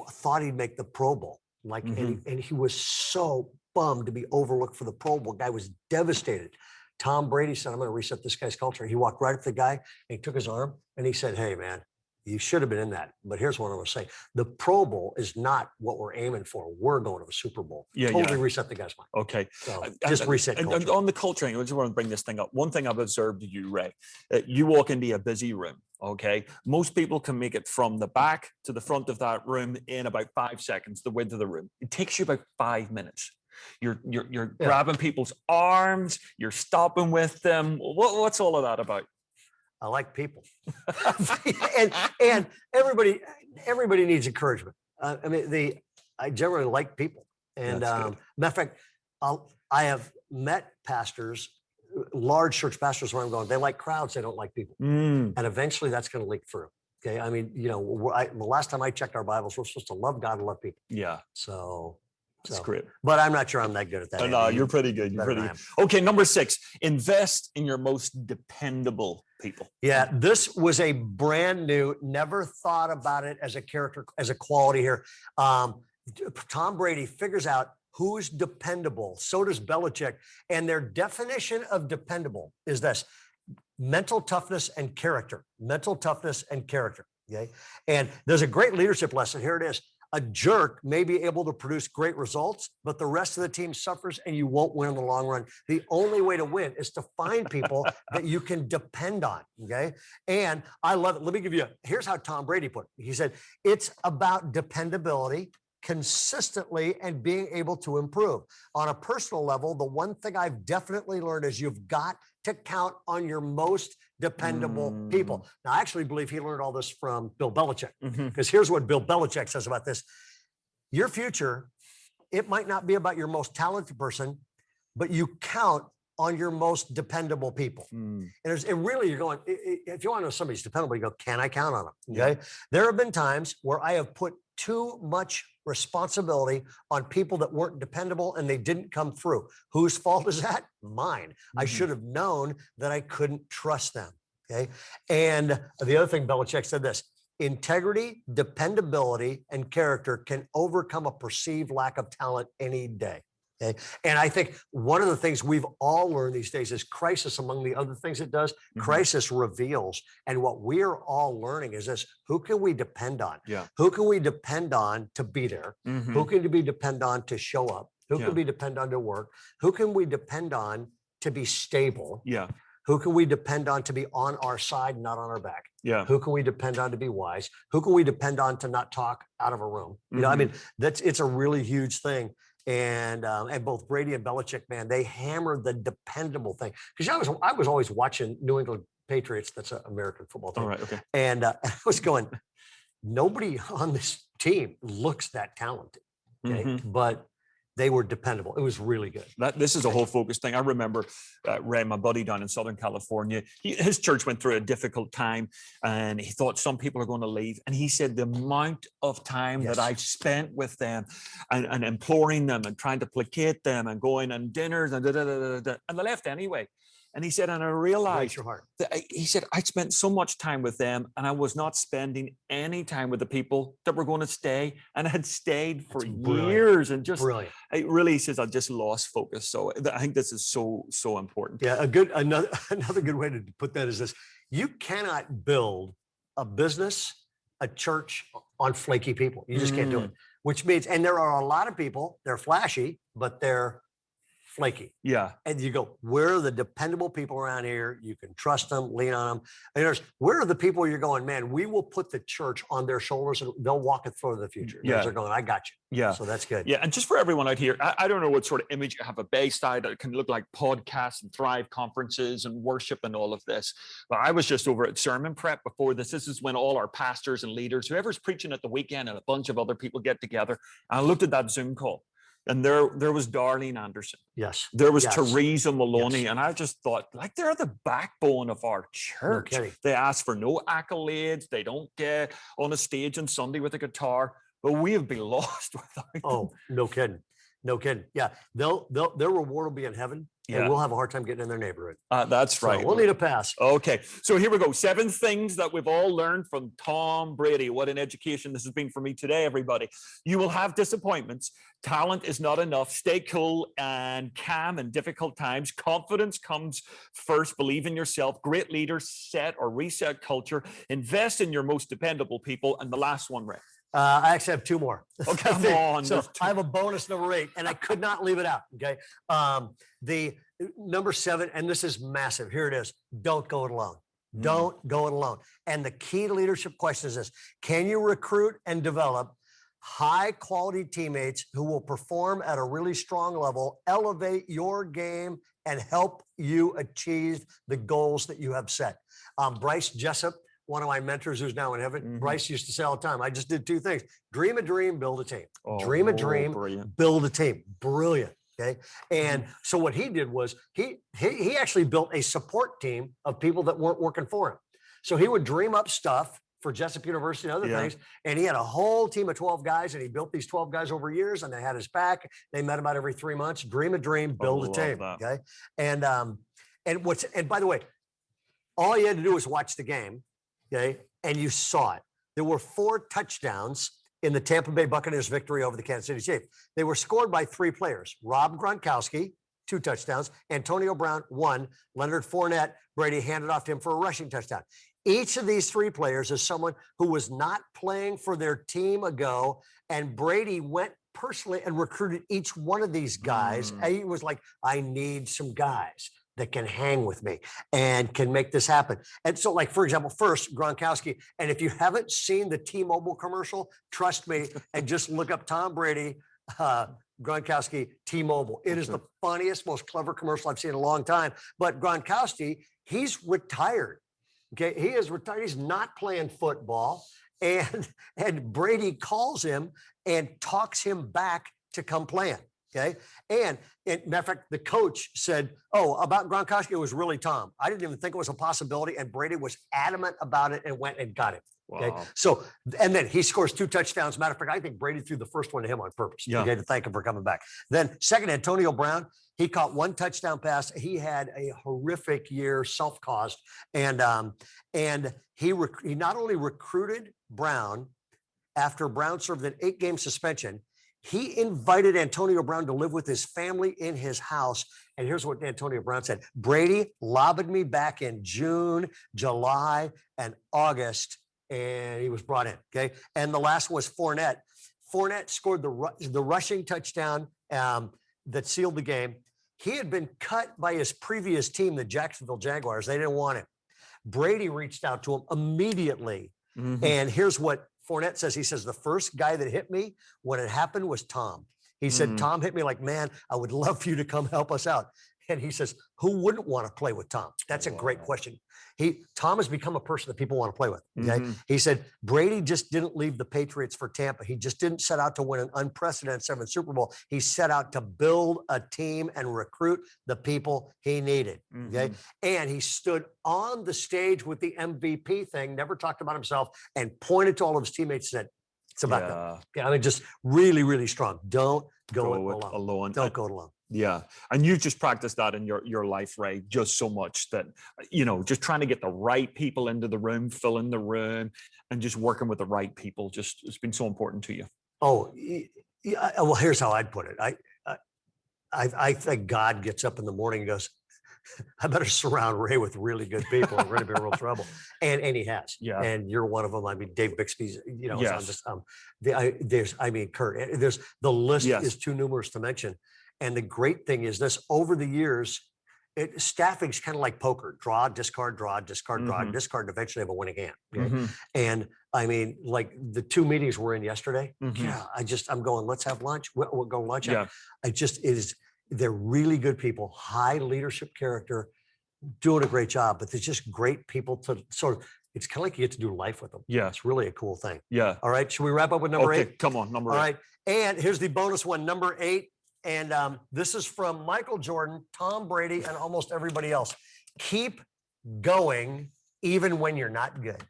thought he'd make the Pro Bowl. And he was so bummed to be overlooked for the Pro Bowl. Guy was devastated. Tom Brady said, "I'm going to reset this guy's culture." He walked right up to the guy and he took his arm and he said, "Hey, man, you should have been in that. But here's what I'm going to say. The Pro Bowl is not what we're aiming for. We're going to the Super Bowl." Totally reset the guy's mind. Okay. So just reset culture. And on the culture, I just want to bring this thing up. One thing I've observed to you, Ray, you walk into a busy room. Okay. Most people can make it from the back to the front of that room in about 5 seconds, the width of the room. It takes you about 5 minutes. You're grabbing people's arms, you're stopping with them. What's all of that about? I like people. and everybody needs encouragement. I generally like people. And matter of fact, I have met pastors, large church pastors, where I'm going, they like crowds, they don't like people. And eventually that's going to leak through. Okay. I mean, the last time I checked our Bibles, we're supposed to love God and love people. Yeah. So That's So, great. but I'm not sure I'm that good at that. No, Andy. you're pretty good. You're better pretty than good. Okay, number 6, invest in your most dependable people. Yeah, this was a brand new, never thought about it as a character, as a quality here. Tom Brady figures out who's dependable. So does Belichick. And their definition of dependable is this: mental toughness and character. Mental toughness and character. Okay. And there's a great leadership lesson. Here it is. A jerk may be able to produce great results, but the rest of the team suffers and you won't win in the long run. The only way to win is to find people that you can depend on. Okay. And I love it. Let me give you, here's how Tom Brady put it. He said, it's about dependability, consistently, and being able to improve. On a personal level, the one thing I've definitely learned is you've got to count on your most dependable people. Now, I actually believe he learned all this from Bill Belichick, because here's what Bill Belichick says about this. Your future, it might not be about your most talented person, but you count on your most dependable people. And really, you're going, if you want to know somebody's dependable, you go, can I count on them? Okay. Yeah. There have been times where I have put too much responsibility on people that weren't dependable and they didn't come through. Whose fault is that? Mine. I should have known that I couldn't trust them. Okay. And the other thing, Belichick said this: integrity, dependability, and character can overcome a perceived lack of talent any day. Okay. And I think one of the things we've all learned these days is crisis, among the other things it does, crisis reveals. And what we're all learning is this: who can we depend on? Yeah. Who can we depend on to be there? Who can we depend on to show up? Who can we depend on to work? Who can we depend on to be stable? Yeah. Who can we depend on to be on our side, not on our back? Yeah. Who can we depend on to be wise? Who can we depend on to not talk out of a room? You know, I mean, it's a really huge thing. And both Brady and Belichick, man, they hammered the dependable thing. Because I was always watching New England Patriots. That's an American football team. All right. Okay. And I was going, nobody on this team looks that talented. Okay. But they were dependable. It was really good. This is a whole focus thing. I remember Ray, my buddy down in Southern California, his church went through a difficult time and he thought some people are going to leave. And he said the amount of time that I spent with them and imploring them and trying to placate them and going on dinners and and they left anyway. And he said, and I realized that he said, I spent so much time with them and I was not spending any time with the people that were going to stay and had stayed for years. And just, it really says, I just lost focus. So I think this is so important. Yeah. Another good way to put that is this: you cannot build a business, a church on flaky people. You just can't do it, which means, and there are a lot of people, they're flashy, but they're flaky. Yeah. And you go, where are the dependable people around here? You can trust them, lean on them. And where are the people you're going, man, we will put the church on their shoulders and they'll walk it through the future. Yeah. They're going, I got you. Yeah. So that's good. Yeah. And just for everyone out here, I don't know what sort of image you have a Bayside. It can look like podcasts and Thrive conferences and worship and all of this. But I was just over at sermon prep before this. This is when all our pastors and leaders, whoever's preaching at the weekend and a bunch of other people get together. And I looked at that Zoom call. And there was Darlene Anderson. Yes. There was Teresa Maloney. Yes. And I just thought, like, they're the backbone of our church. No, they ask for no accolades. They don't get on a stage on Sunday with a guitar. But we have been lost without them. Oh, no kidding. No kidding. Yeah. Their reward will be in heaven. Yeah. And we'll have a hard time getting in their neighborhood. That's right. So we'll need a pass. Okay. So here we go. 7 things that we've all learned from Tom Brady. What an education this has been for me today, everybody. You will have disappointments. Talent is not enough. Stay cool and calm in difficult times. Confidence comes first. Believe in yourself. Great leaders set or reset culture. Invest in your most dependable people. And the last one, Ray. I actually have 2 more. Oh, come on. So I have a bonus number 8, and I could not leave it out. Okay. The number 7, and this is massive. Here it is. Don't go it alone. Don't go it alone. And the key to leadership question is this: can you recruit and develop high quality teammates who will perform at a really strong level, elevate your game, and help you achieve the goals that you have set? Bryce Jessup, one of my mentors who's now in heaven, Bryce used to say all the time, I just did 2 things: dream a dream, build a team. Dream a dream, build a team. Brilliant. Okay. And so what he did was he actually built a support team of people that weren't working for him. So he would dream up stuff for Jessup University and other Yeah. things. And he had a whole team of 12 guys, and he built these 12 guys over years, and they had his back. They met about every 3 months. Dream a dream, build a love team. that. Okay. And by the way, all you had to do was watch the game. Okay. And you saw it. There were 4 touchdowns in the Tampa Bay Buccaneers victory over the Kansas City Chiefs. They were scored by 3 players: Rob Gronkowski, 2 touchdowns; Antonio Brown, 1; Leonard Fournette, Brady handed off to him for a rushing touchdown. Each of these 3 players is someone who was not playing for their team ago, and Brady went personally and recruited each one of these guys. And he was like, I need some guys that can hang with me and can make this happen. And so, like, for example, first, Gronkowski. And if you haven't seen the T-Mobile commercial, trust me, and just look up Tom Brady, Gronkowski, T-Mobile. It is the funniest, most clever commercial I've seen in a long time. But Gronkowski, he's retired. Okay, he is retired. He's not playing football. And Brady calls him and talks him back to come playing. Okay. And matter of fact, the coach said, oh, about Gronkowski, it was really Tom. I didn't even think it was a possibility. And Brady was adamant about it and went and got him. Okay. Wow. So, and then he scores 2 touchdowns. Matter of fact, I think Brady threw the first one to him on purpose. Yeah. Okay, to thank him for coming back. Then second, Antonio Brown. He caught 1 touchdown pass. He had a horrific year, self-caused. And he not only recruited Brown after Brown served an 8-game suspension, he invited Antonio Brown to live with his family in his house. And here's what Antonio Brown said: Brady lobbied me back in June, July, and August, and he was brought in. Okay. And the last was Fournette. Fournette scored the rushing touchdown that sealed the game. He had been cut by his previous team, the Jacksonville Jaguars. They didn't want him. Brady reached out to him immediately. And here's what Fournette says. He says, the first guy that hit me when it happened was Tom. He said, Tom hit me like, man, I would love for you to come help us out. And he says, who wouldn't want to play with Tom? That's a great question. Tom has become a person that people want to play with. Okay. He said, Brady just didn't leave the Patriots for Tampa. He just didn't set out to win an unprecedented 7th Super Bowl. He set out to build a team and recruit the people he needed. Okay. And he stood on the stage with the MVP thing, never talked about himself, and pointed to all of his teammates and said, it's about them. Yeah, I mean, just really, really strong. Don't go it alone. Don't go it alone. Yeah. And you've just practiced that in your life, Ray, just so much that, just trying to get the right people into the room, fill in the room, and just working with the right people. Just, it's been so important to you. Oh, yeah, well, here's how I'd put it. I think God gets up in the morning and goes, I better surround Ray with really good people. We're going to be in real trouble. And he has. Yeah. And you're one of them. I mean, Dave Bixby's, Yes. is on this, Kurt, the list Yes. is too numerous to mention. And the great thing is this: over the years, staffing's kind of like poker: draw, discard, draw, discard, draw, discard. Eventually, have a winning hand. Okay? And I mean, like the 2 meetings we're in yesterday. Yeah, I'm going. Let's have lunch. We'll go lunch. Yeah. They're really good people, high leadership character, doing a great job. But there's just great people to sort of. It's kind of like you get to do life with them. Yeah, it's really a cool thing. Yeah. All right. Should we wrap up with number 8? Come on, number 8. All right. And here's the bonus one, number 8. And this is from Michael Jordan, Tom Brady, and almost everybody else. Keep going even when you're not good.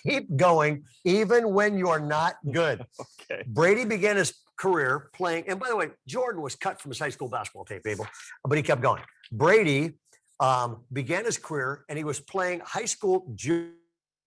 Keep going even when you're not good. Okay. Brady began his career playing, and by the way, Jordan was cut from his high school basketball team, people, but he kept going. Brady began his career, and he was playing high school junior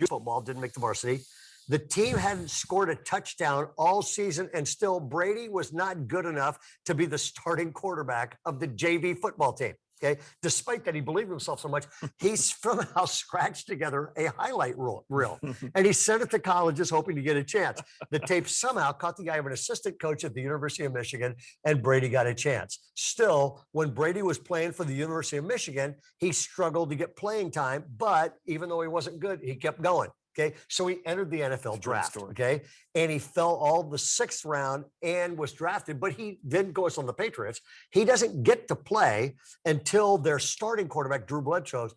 football, didn't make the varsity. The team hadn't scored a touchdown all season, and still Brady was not good enough to be the starting quarterback of the JV football team. Okay. Despite that, he believed in himself so much, he somehow scratched together a highlight reel and he sent it to colleges hoping to get a chance. The tape somehow caught the eye of an assistant coach at the University of Michigan, and Brady got a chance. Still, when Brady was playing for the University of Michigan, he struggled to get playing time, but even though he wasn't good, he kept going. Okay, so he entered the NFL draft. Okay, and he fell all the 6th round and was drafted, but he then goes on the Patriots. He doesn't get to play until their starting quarterback, Drew Bledsoe,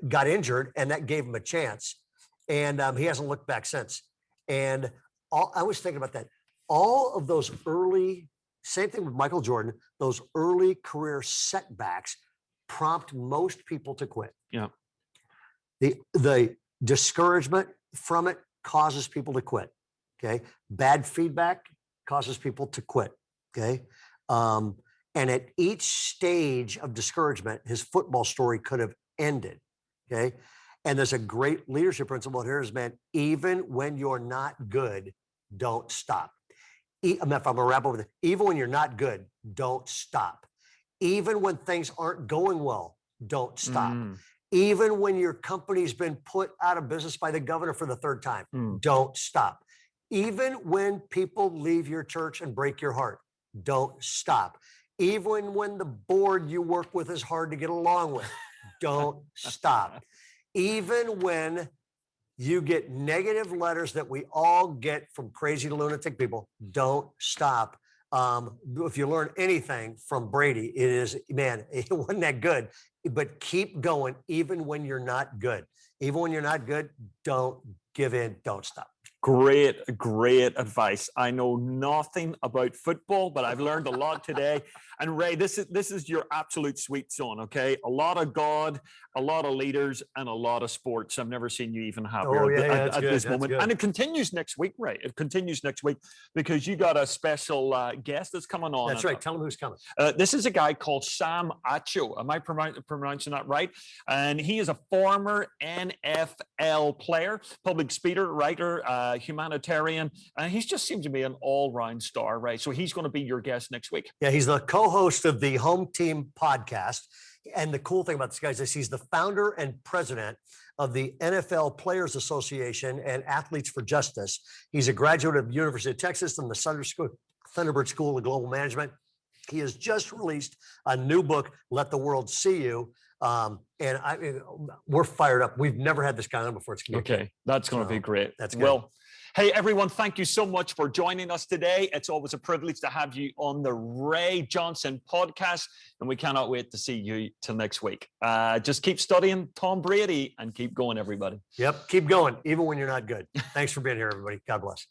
got injured, and that gave him a chance. And he hasn't looked back since. And I was thinking about that. All of those early, same thing with Michael Jordan, those early career setbacks prompt most people to quit. Yeah. The discouragement, from it causes people to quit. Okay. Bad feedback causes people to quit. Okay. And at each stage of discouragement, his football story could have ended. Okay. And there's a great leadership principle here is, man, even when you're not good, don't stop. If I'm going to wrap up with it, even when you're not good, don't stop. Even when things aren't going well, don't stop. Even when your company's been put out of business by the governor for the third time, don't stop. Even when people leave your church and break your heart, don't stop. Even when the board you work with is hard to get along with, don't stop. Even when you get negative letters that we all get from crazy lunatic people, don't stop. If you learn anything from Brady, it is, man, it wasn't that good, but keep going even when you're not good. Even when you're not good, don't give in, don't stop. Great advice. I know nothing about football, but I've learned a lot today. And Ray, this is your absolute sweet zone, okay? A lot of God, a lot of leaders, and a lot of sports. I've never seen you even happier at this moment. And it continues next week, Ray. It continues next week because you got a special guest that's coming on. That's right. Tell them who's coming. This is a guy called Sam Acho. Am I pronouncing that right? And he is a former NFL player, public speaker, writer, humanitarian. And he just seems to be an all-round star, right? So he's going to be your guest next week. Yeah, he's the co-host of the Home Team podcast. And the cool thing about this guy is he's the founder and president of the NFL Players Association and Athletes for Justice. He's a graduate of the University of Texas and the Thunderbird School of Global Management. He has just released a new book, Let the World See You. We're fired up. We've never had this guy on before. It's gonna be okay. That's going to be great. That's good. Well, hey, everyone, thank you so much for joining us today. It's always a privilege to have you on the Ray Johnston podcast, and we cannot wait to see you till next week. Just keep studying Tom Brady and keep going, everybody. Yep, keep going, even when you're not good. Thanks for being here, everybody. God bless.